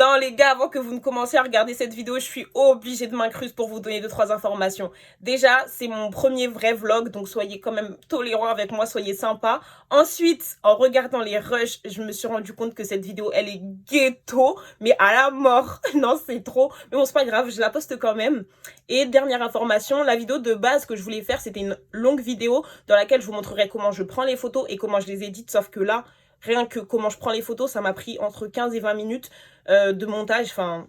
Non les gars, avant que vous ne commenciez à regarder cette vidéo, je suis obligée de m'incruster pour vous donner 2-3 informations. Déjà, c'est mon premier vrai vlog, donc soyez quand même tolérants avec moi, soyez sympas. Ensuite, en regardant les rushs, je me suis rendu compte que cette vidéo, elle est ghetto, mais à la mort. Non, c'est trop. Mais bon, c'est pas grave, je la poste quand même. Et dernière information, la vidéo de base que je voulais faire, c'était une longue vidéo dans laquelle je vous montrerai comment je prends les photos et comment je les édite, sauf que là, rien que comment je prends les photos, ça m'a pris entre 15 et 20 minutes de montage. Enfin,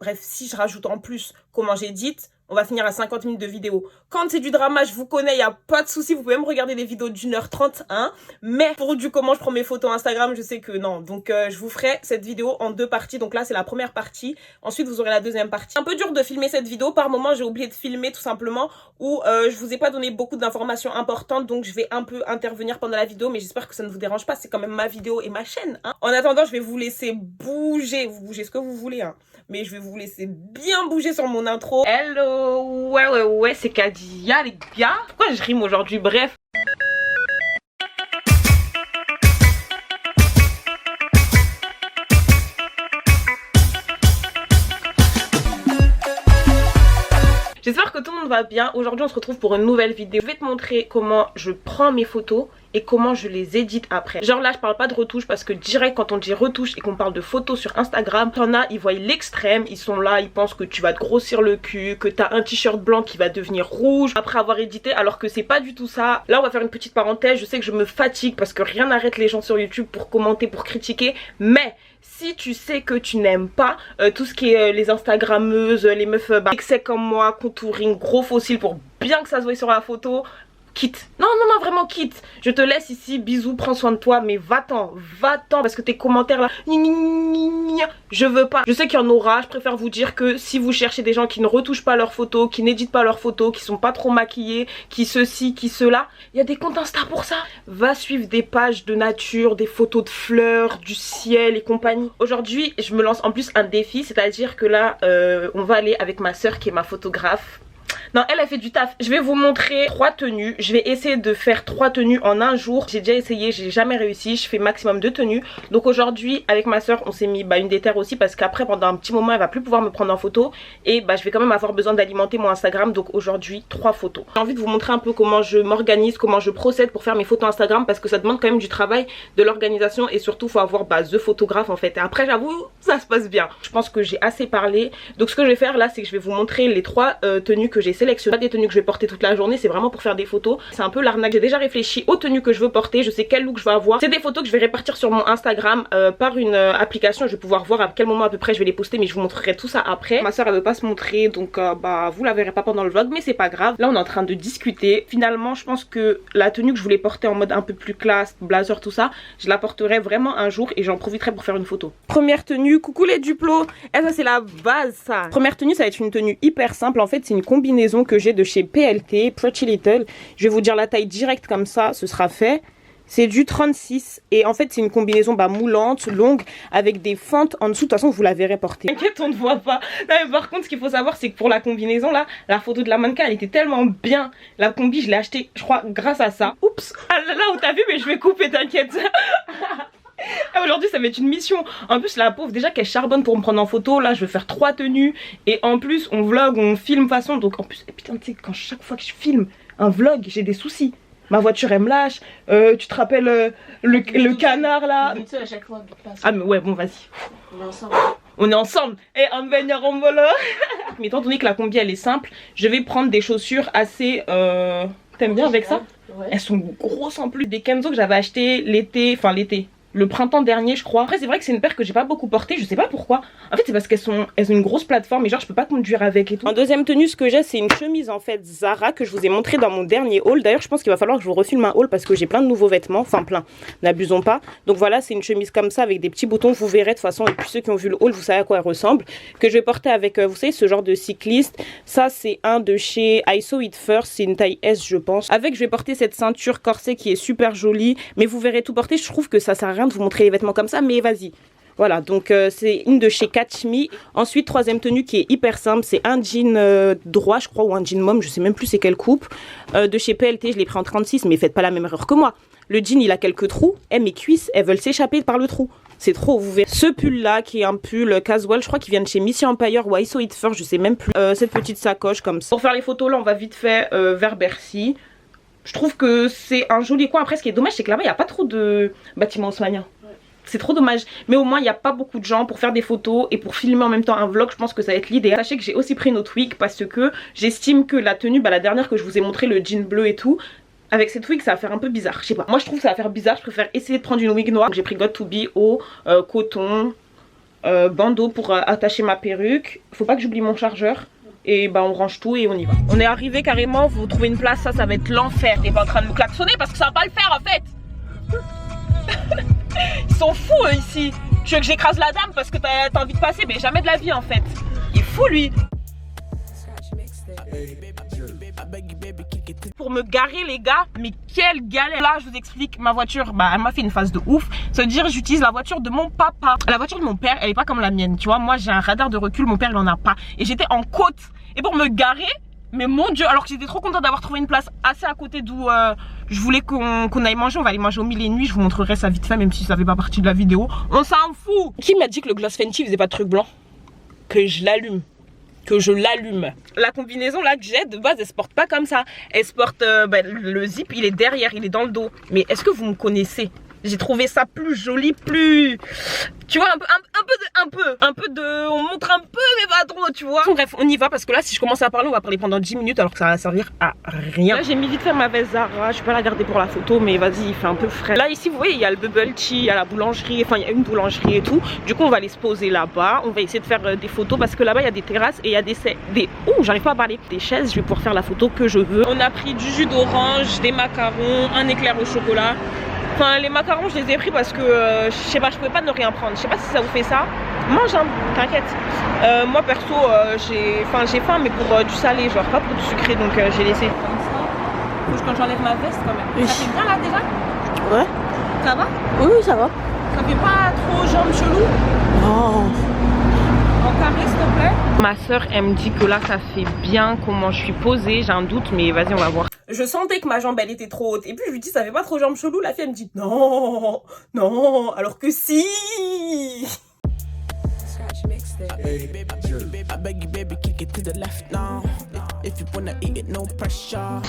bref, si je rajoute en plus comment j'édite, on va finir à 50 minutes de vidéo. Quand c'est du drama, je vous connais, il n'y a pas de souci. Vous pouvez même regarder des vidéos d'1h30. Hein. Mais pour du comment je prends mes photos Instagram, je sais que non. Donc, je vous ferai cette vidéo en 2 parties. Donc là, c'est la première partie. Ensuite, vous aurez la deuxième partie. Un peu dur de filmer cette vidéo. Par moment, j'ai oublié de filmer tout simplement. Ou je vous ai pas donné beaucoup d'informations importantes. Donc, je vais un peu intervenir pendant la vidéo. Mais j'espère que ça ne vous dérange pas. C'est quand même ma vidéo et ma chaîne. Hein. En attendant, je vais vous laisser bouger. Vous bougez ce que vous voulez. Hein. Mais je vais vous laisser bien bouger sur mon intro. Hello, ouais, c'est Kadia les gars. Pourquoi je rime aujourd'hui? Bref. J'espère que tout le monde va bien. Aujourd'hui on se retrouve pour une nouvelle vidéo. Je vais te montrer comment je prends mes photos et comment je les édite après. Genre là je parle pas de retouche parce que direct quand on dit retouche et qu'on parle de photos sur Instagram, t'en as, ils voient l'extrême, ils sont là, ils pensent que tu vas te grossir le cul, que t'as un t-shirt blanc qui va devenir rouge après avoir édité, alors que c'est pas du tout ça. Là on va faire une petite parenthèse, je sais que je me fatigue parce que rien n'arrête les gens sur YouTube pour commenter, pour critiquer, mais si tu sais que tu n'aimes pas tout ce qui est les Instagrammeuses, les meufs excès comme moi, contouring, gros fossiles pour bien que ça se voie sur la photo, quitte. Non, vraiment quitte. Je te laisse ici, bisous, prends soin de toi, mais va-t'en parce que tes commentaires là, je veux pas. Je sais qu'il y en aura, je préfère vous dire que si vous cherchez des gens qui ne retouchent pas leurs photos, qui n'éditent pas leurs photos, qui sont pas trop maquillés, qui ceci, qui cela, il y a des comptes Insta pour ça. Va suivre des pages de nature, des photos de fleurs, du ciel et compagnie. Aujourd'hui, je me lance en plus un défi, c'est-à-dire que là, on va aller avec ma soeur qui est ma photographe. Non, elle a fait du taf. Je vais vous montrer 3 tenues. Je vais essayer de faire 3 tenues en un jour. J'ai déjà essayé, j'ai jamais réussi. Je fais maximum 2 tenues. Donc aujourd'hui, avec ma soeur, on s'est mis une déterre aussi parce qu'après, pendant un petit moment, elle va plus pouvoir me prendre en photo. Et je vais quand même avoir besoin d'alimenter mon Instagram. Donc aujourd'hui, 3 photos. J'ai envie de vous montrer un peu comment je m'organise, comment je procède pour faire mes photos Instagram parce que ça demande quand même du travail, de l'organisation et surtout, il faut avoir the photographe en fait. Et après, j'avoue, ça se passe bien. Je pense que j'ai assez parlé. Donc ce que je vais faire là, c'est que je vais vous montrer les 3 tenues que j'ai sélectionné. Pas des tenues que je vais porter toute la journée, c'est vraiment pour faire des photos. C'est un peu l'arnaque. J'ai déjà réfléchi aux tenues que je veux porter, je sais quel look je veux avoir. C'est des photos que je vais répartir sur mon Instagram par une application. Je vais pouvoir voir à quel moment à peu près je vais les poster, mais je vous montrerai tout ça après. Ma soeur elle veut pas se montrer, donc vous la verrez pas pendant le vlog, mais c'est pas grave. Là on est en train de discuter. Finalement je pense que la tenue que je voulais porter en mode un peu plus classe, blazer tout ça, je la porterai vraiment un jour et j'en profiterai pour faire une photo. Première tenue, coucou les duplos. Et ça c'est la base ça. Première tenue, ça va être une tenue hyper simple. En fait c'est une combinaison que j'ai de chez PLT, Pretty Little. Je vais vous dire la taille directe comme ça, ce sera fait. C'est du 36 et en fait c'est une combinaison moulante, longue, avec des fentes en dessous. De toute façon vous la verrez porter. T'inquiète, on ne voit pas. Non, mais par contre ce qu'il faut savoir c'est que pour la combinaison là, la photo de la mannequin elle était tellement bien. La combi je l'ai achetée je crois grâce à ça. Oups, ah là où t'as vu, mais je vais couper, t'inquiète. Aujourd'hui ça va être une mission. En plus la pauvre déjà qu'elle charbonne pour me prendre en photo. Là je vais faire 3 tenues. Et en plus on vlog, on filme façon. Donc en plus, et putain tu sais quand chaque fois que je filme un vlog j'ai des soucis. Ma voiture elle me lâche. Tu te rappelles le canard là. À chaque fois, ah mais ouais bon vas-y. On est ensemble. On est ensemble. Et en venir en volo. Mais étant donné que la combi elle est simple, je vais prendre des chaussures assez t'aimes bien avec ça? Ouais. Elles sont grosses en plus. Des Kenzo que j'avais acheté l'été, le printemps dernier je crois. Après c'est vrai que c'est une paire que j'ai pas beaucoup portée, je sais pas pourquoi. En fait c'est parce qu'elles ont une grosse plateforme et genre je peux pas conduire avec et tout. En deuxième tenue ce que j'ai c'est une chemise en fait Zara que je vous ai montré dans mon dernier haul. D'ailleurs je pense qu'il va falloir que je vous refilme un haul parce que j'ai plein de nouveaux vêtements, enfin plein, n'abusons pas. Donc voilà c'est une chemise comme ça avec des petits boutons, vous verrez de toute façon. Et puis ceux qui ont vu le haul vous savez à quoi elle ressemble. Que je vais porter avec vous savez ce genre de cycliste. Ça c'est un de chez I Saw It First, c'est une taille S je pense. Avec je vais porter cette ceinture corset qui est super jolie. Mais vous verrez tout porter, je trouve que ça sert à rien de vous montrer les vêtements comme ça, mais vas-y. Voilà, donc c'est une de chez Catch Me. Ensuite, troisième tenue qui est hyper simple, c'est un jean droit, je crois, ou un jean mom, je sais même plus c'est quelle coupe. De chez PLT, je l'ai pris en 36, mais faites pas la même erreur que moi. Le jean, il a quelques trous, et mes cuisses, elles veulent s'échapper par le trou. C'est trop, vous verrez. Ce pull là qui est un pull casual, je crois qu'il vient de chez Missy Empire ou I Saw It First, je sais même plus. Cette petite sacoche comme ça. Pour faire les photos là on va vite fait vers Bercy. Je trouve que c'est un joli coin. Après ce qui est dommage c'est que là-bas il n'y a pas trop de bâtiments haussmanniens. C'est trop dommage, mais au moins il n'y a pas beaucoup de gens pour faire des photos et pour filmer en même temps un vlog. Je pense que ça va être l'idéal. Sachez que j'ai aussi pris une autre wig parce que j'estime que la tenue, la dernière que je vous ai montré, le jean bleu et tout, avec cette wig ça va faire un peu bizarre. Je sais pas, moi je trouve que ça va faire bizarre. Je préfère essayer de prendre une wig noire. J'ai pris Got To Be au coton, bandeau pour attacher ma perruque. Faut pas que j'oublie mon chargeur. Et bah on range tout et on y va. On est arrivé carrément, vous trouvez une place, ça va être l'enfer. T'es pas en train de me klaxonner parce que ça va pas le faire en fait. Ils sont fous ici. Tu veux que j'écrase la dame parce que t'as envie de passer? Mais jamais de la vie en fait. Il est fou lui. Pour me garer les gars, mais quelle galère. Là je vous explique, ma voiture, elle m'a fait une phase de ouf. Ça veut dire j'utilise la voiture de mon papa. La voiture de mon père elle est pas comme la mienne, tu vois. Moi j'ai un radar de recul, mon père il en a pas. Et j'étais en côte. Et pour me garer, mais mon dieu, alors que j'étais trop contente d'avoir trouvé une place assez à côté d'où je voulais qu'on aille manger. On va aller manger au mille et nuit, je vous montrerai ça vite fait même si ça fait pas partie de la vidéo. On s'en fout. Qui m'a dit que le gloss Fenty faisait pas de truc blanc? Que je l'allume. Que je l'allume. La combinaison là que j'ai de base elle se porte pas comme ça. Elle se porte, le zip il est derrière, il est dans le dos. Mais est-ce que vous me connaissez? J'ai trouvé ça plus joli, plus... Tu vois, un peu de... On montre un peu mais pas trop, tu vois. Bref, on y va parce que là, si je commence à parler, on va parler pendant 10 minutes alors que ça va servir à rien. Là, j'ai mis vite fait ma veste Zara. Je vais pas la garder pour la photo, mais vas-y, il fait un peu frais. Là, ici, vous voyez, il y a le bubble tea, il y a la boulangerie. Enfin, il y a une boulangerie et tout. Du coup, on va aller se poser là-bas. On va essayer de faire des photos parce que là-bas, il y a des terrasses et il y a des... Ouh, j'arrive pas à parler. Des chaises, je vais pouvoir faire la photo que je veux. On a pris du jus d'orange, des macarons, un éclair au chocolat. Enfin les macarons je les ai pris parce que je sais pas, je pouvais pas ne rien prendre. Je sais pas si ça vous fait ça. Mange hein, t'inquiète. Moi perso j'ai faim mais pour du salé, genre pas pour du sucré, donc j'ai laissé. Comme ça. Faut que quand j'enlève ma veste quand même. Oui. Ça fait bien là déjà? Ouais. Ça va? Oui ça va. Ça fait pas trop jambes chelou? Non. En carré s'il te plaît. Ma soeur elle me dit que là ça fait bien comment je suis posée, j'ai un doute mais vas-y on va voir. Je sentais que ma jambe elle était trop haute et puis je lui dis ça fait pas trop jambe chelou, la fille elle me dit non, non, alors que si.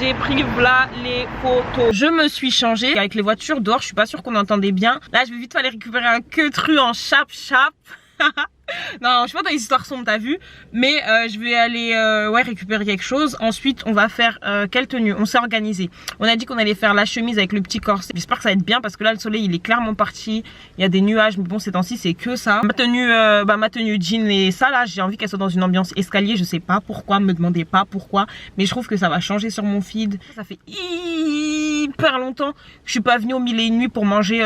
J'ai pris là les photos. Je me suis changée avec les voitures dehors, je suis pas sûre qu'on entendait bien. Là je vais vite aller récupérer un queutru en chape. Non, je suis pas dans les histoires sombres, t'as vu. Mais je vais aller récupérer quelque chose. Ensuite, on va faire quelle tenue? On s'est organisé. On a dit qu'on allait faire la chemise avec le petit corset. J'espère que ça va être bien parce que là, le soleil, il est clairement parti. Il y a des nuages, mais bon, ces temps-ci, c'est que ça. Ma tenue jean et ça, là, j'ai envie qu'elle soit dans une ambiance escalier. Je sais pas pourquoi, me demandez pas pourquoi. Mais je trouve que ça va changer sur mon feed. Ça fait hyper longtemps que je suis pas venue au mille et une nuits pour manger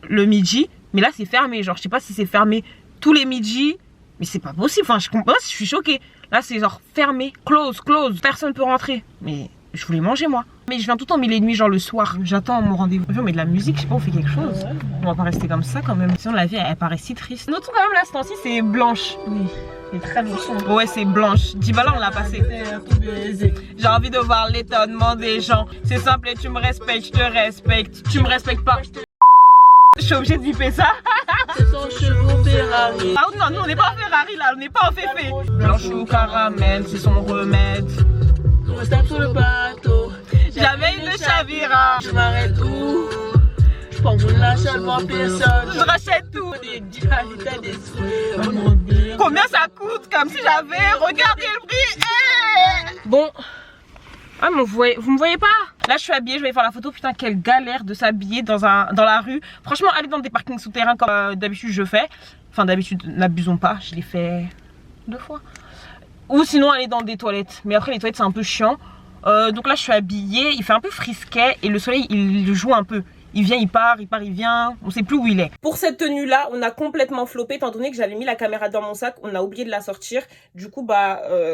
le midi. Mais là, c'est fermé. Genre, je sais pas si c'est fermé tous les midis, mais c'est pas possible, enfin je comprends, je suis choquée. Là c'est genre fermé, close, personne peut rentrer. Mais je voulais manger moi. Mais je viens tout le temps mille et nuit, genre le soir. J'attends mon rendez-vous. On met de la musique, je sais pas, on fait quelque chose. On va pas rester comme ça quand même. Sinon la vie elle paraît si triste. Notre truc quand même là, ce temps-ci c'est blanche. Oui. C'est très beau. Ouais c'est blanche. 10 balles on l'a passé. J'ai envie de voir l'étonnement des gens. C'est simple et tu me respectes, je te respecte. Tu me respectes pas. Je suis obligée de biper ça. C'est son chevaux Ferrari. Ah non, nous on n'est pas en Ferrari là, on n'est pas en féfé. Blanche ou caramel, c'est son remède. On reste sur le bateau. J'avais une chavira. Je m'arrête où? Je prends mon achat devant personne. Je rachète tout. Combien ça coûte? Comme si j'avais regardé le prix. Bon. Ah mais vous me voyez pas? Là je suis habillée, je vais faire la photo. Putain quelle galère de s'habiller dans la rue. Franchement aller dans des parkings souterrains comme d'habitude je fais. Enfin d'habitude n'abusons pas, je l'ai fait 2 fois. Ou sinon aller dans des toilettes. Mais après les toilettes c'est un peu chiant. Donc là je suis habillée, il fait un peu frisquet et le soleil il joue un peu. Il vient, il part, il vient, on sait plus où il est. Pour cette tenue là, on a complètement floppé étant donné que j'avais mis la caméra dans mon sac, on a oublié de la sortir. Du coup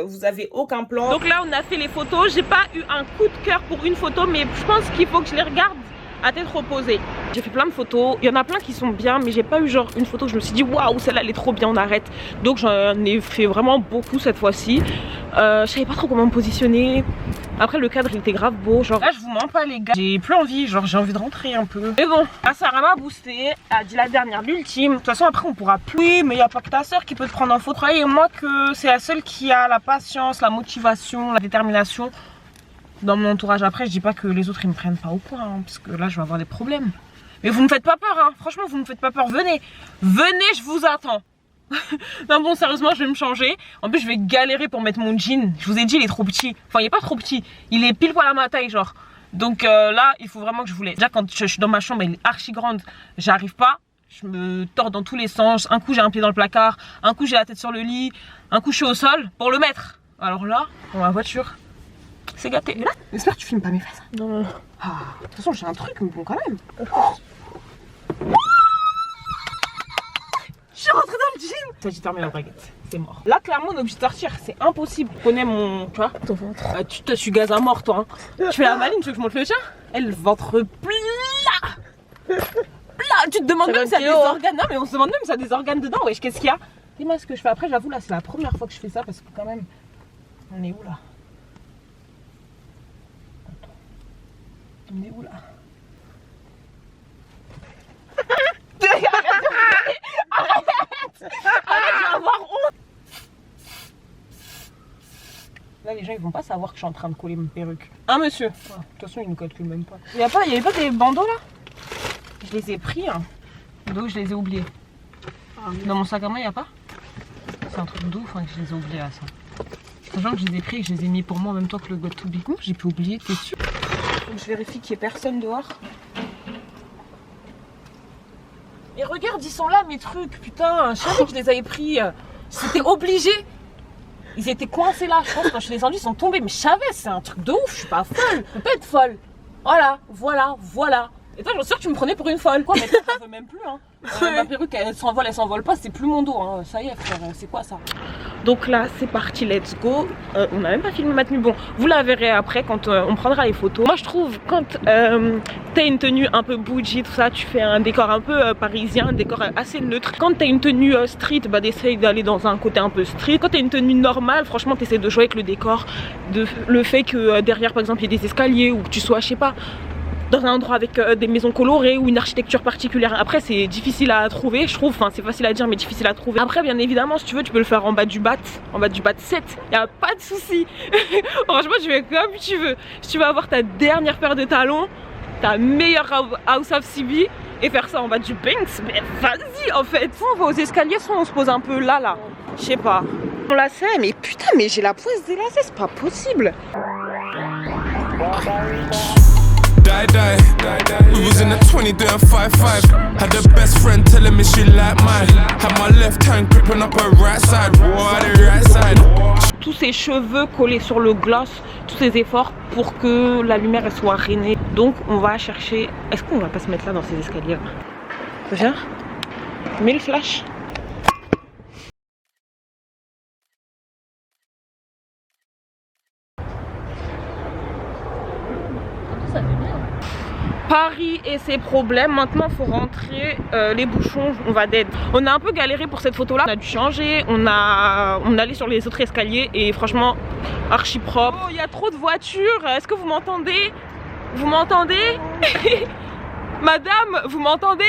vous avez aucun plan. Donc là on a fait les photos, j'ai pas eu un coup de cœur pour une photo, mais je pense qu'il faut que je les regarde à tête reposée. J'ai fait plein de photos, il y en a plein qui sont bien, mais j'ai pas eu genre une photo que je me suis dit waouh celle-là elle est trop bien, on arrête. Donc j'en ai fait vraiment beaucoup cette fois-ci. Je savais pas trop comment me positionner. Après le cadre il était grave beau, genre là je vous mens pas les gars, j'ai plus envie, genre j'ai envie de rentrer un peu. Mais bon, là Sarah m'a boosté, elle a dit la dernière, l'ultime. De toute façon après on pourra plus. Oui mais y a pas que ta soeur qui peut te prendre en photo. Croyez-moi que c'est la seule qui a la patience, la motivation, la détermination dans mon entourage. Après je dis pas que les autres ils me prennent pas au point hein, parce que là je vais avoir des problèmes. Mais vous me faites pas peur hein, franchement vous me faites pas peur, venez, venez je vous attends. Non bon sérieusement je vais me changer. En plus je vais galérer pour mettre mon jean. Je vous ai dit il est trop petit. Enfin il est pas trop petit. Il est pile poil à ma taille genre. Donc là il faut vraiment que je vous laisse. Déjà quand je suis dans ma chambre elle est archi grande. J'arrive pas. Je me tords dans tous les sens. Un coup j'ai un pied dans le placard. Un coup j'ai la tête sur le lit. Un coup je suis au sol pour le mettre. Alors là dans ma voiture c'est gâté. Là j'espère que tu filmes pas mes fesses. Non. Ah, de toute façon j'ai un truc mais bon quand même. Je suis rentrée dans le jean. Sagittaire mais la braguette, c'est mort. Là clairement on est obligé de sortir, c'est impossible. Tu connais mon, tu vois, ton ventre. Tu suis gaz à mort toi. Hein. Tu fais la maline, tu veux que je monte le tien? Elle ventre plat. Plat. Tu te demandes même si y a des organes. Non mais on se demande même si y a des organes dedans. Wesh qu'est-ce qu'il y a? Dis-moi ce que je fais après. J'avoue là c'est la première fois que je fais ça parce que quand même. On est où là? On est où là? Arrête, je vais avoir honte. Là les gens ils vont pas savoir que je suis en train de coller ma perruque. Hein monsieur? De toute façon ils ne calculent même pas. Il y avait pas des bandeaux là? Je les ai pris hein. Donc je les ai oubliés. Dans mon sac à main il y a pas? C'est un truc d'ouf hein, que je les ai oubliés à ça. Sachant que je les ai pris et que je les ai mis pour moi en même temps que le got to be. J'ai pu oublier, t'es sûr? Donc je vérifie qu'il n'y ait personne dehors. Et regarde, ils sont là mes trucs, putain, je savais que je les avais pris. C'était obligé. Ils étaient coincés là, je pense quand je suis descendue, ils sont tombés. Mais je savais, c'est un truc de ouf, je suis pas folle. Je peux pas être folle. Voilà, voilà, voilà. Et toi, j'en suis sûre que tu me prenais pour une folle. Quoi, mais j'en veux même plus, hein. Ma perruque, elle s'envole pas, c'est plus mon dos, hein. Ça y est, frère, c'est quoi ça? Donc là, c'est parti, let's go. On n'a même pas filmé ma tenue. Bon, vous la verrez après quand on prendra les photos. Moi, je trouve quand t'as une tenue un peu bougie, tout ça, tu fais un décor un peu parisien, un décor assez neutre. Quand t'as une tenue street, bah d'essayer d'aller dans un côté un peu street. Quand t'as une tenue normale, franchement, t'essaies de jouer avec le décor, le fait que derrière, par exemple, il y ait des escaliers ou que tu sois, je sais pas, dans un endroit avec des maisons colorées ou une architecture particulière. Après c'est difficile à trouver je trouve, enfin c'est facile à dire mais difficile à trouver. Après bien évidemment si tu veux tu peux le faire en bas du bat 7, y a pas de souci. Franchement tu fais comme tu veux. Si tu veux avoir ta dernière paire de talons, ta meilleure House of CB et faire ça en bas du Banks, mais vas-y en fait. Soit on va aux escaliers, soit on se pose un peu là, je sais pas. On la sait mais putain mais j'ai la poisse délacée, c'est pas possible. We was in the 20 doing 5-5. Had the best friend telling me she like mine. Had my left hand gripping up her right side. Whoa, the right side. Tous ces cheveux collés sur le gloss, tous ces efforts pour que la lumière elle soit rainée. Donc on va chercher. Est-ce qu'on va pas se mettre là dans ces escaliers là? Viens. Mets le flash. Paris et ses problèmes, maintenant faut rentrer, les bouchons on va dead. On a un peu galéré pour cette photo là, on a dû changer, on allait sur les autres escaliers et franchement archi propre. Oh il y a trop de voitures, est-ce que vous m'entendez? Vous m'entendez? Madame, vous m'entendez?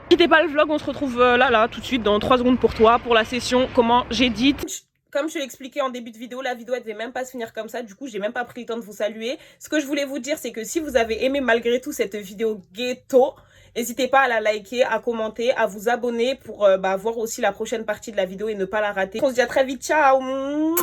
Quittez pas le vlog, on se retrouve là tout de suite dans 3 secondes pour toi, pour la session, comment j'édite. Comme je l'ai expliqué en début de vidéo, la vidéo elle devait même pas se finir comme ça. Du coup, j'ai même pas pris le temps de vous saluer. Ce que je voulais vous dire, c'est que si vous avez aimé malgré tout cette vidéo ghetto, n'hésitez pas à la liker, à commenter, à vous abonner pour voir aussi la prochaine partie de la vidéo et ne pas la rater. On se dit à très vite, ciao.